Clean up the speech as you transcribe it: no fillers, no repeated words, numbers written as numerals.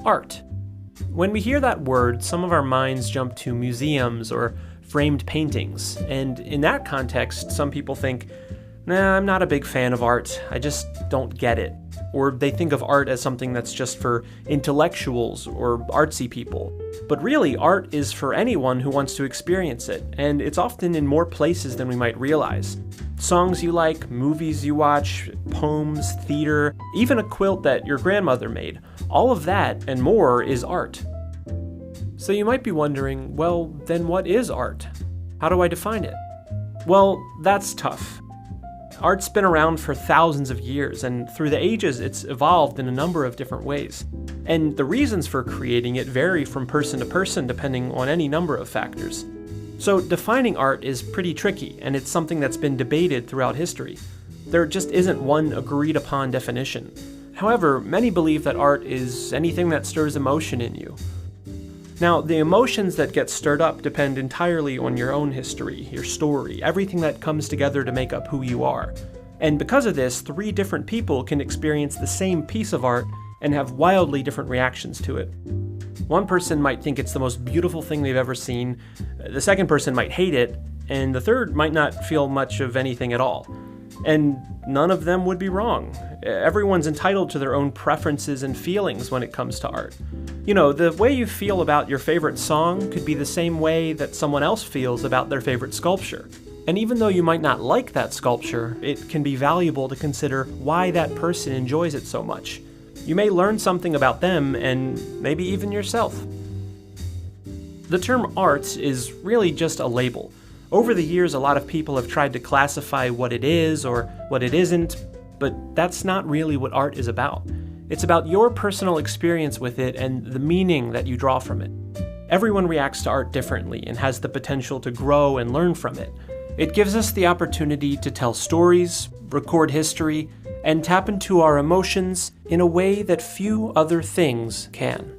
Art. When we hear that word, some of our minds jump to museums or framed paintings, and in that context, some people think, nah, I'm not a big fan of art, I just don't get it. Or they think of art as something that's just for intellectuals or artsy people. But really, art is for anyone who wants to experience it, and it's often in more places than we might realize. Songs you like, movies you watch, poems, theater, even a quilt that your grandmother made. All of that and more is art. So you might be wondering, well, then what is art? How do I define it? Well, that's tough. Art's been around for thousands of years, and through the ages it's evolved in a number of different ways. And the reasons for creating it vary from person to person depending on any number of factors. So defining art is pretty tricky, and it's something that's been debated throughout history. There just isn't one agreed upon definition. However, many believe that art is anything that stirs emotion in you. Now, the emotions that get stirred up depend entirely on your own history, your story, everything that comes together to make up who you are. And because of this, 3 different people can experience the same piece of art and have wildly different reactions to it. One person might think it's the most beautiful thing they've ever seen, the second person might hate it, and the third might not feel much of anything at all. And none of them would be wrong. Everyone's entitled to their own preferences and feelings when it comes to art. You know, the way you feel about your favorite song could be the same way that someone else feels about their favorite sculpture. And even though you might not like that sculpture, it can be valuable to consider why that person enjoys it so much. You may learn something about them and maybe even yourself. The term art is really just a label. Over the years, a lot of people have tried to classify what it is or what it isn't, but that's not really what art is about. It's about your personal experience with it and the meaning that you draw from it. Everyone reacts to art differently and has the potential to grow and learn from it. It gives us the opportunity to tell stories, record history, and tap into our emotions in a way that few other things can.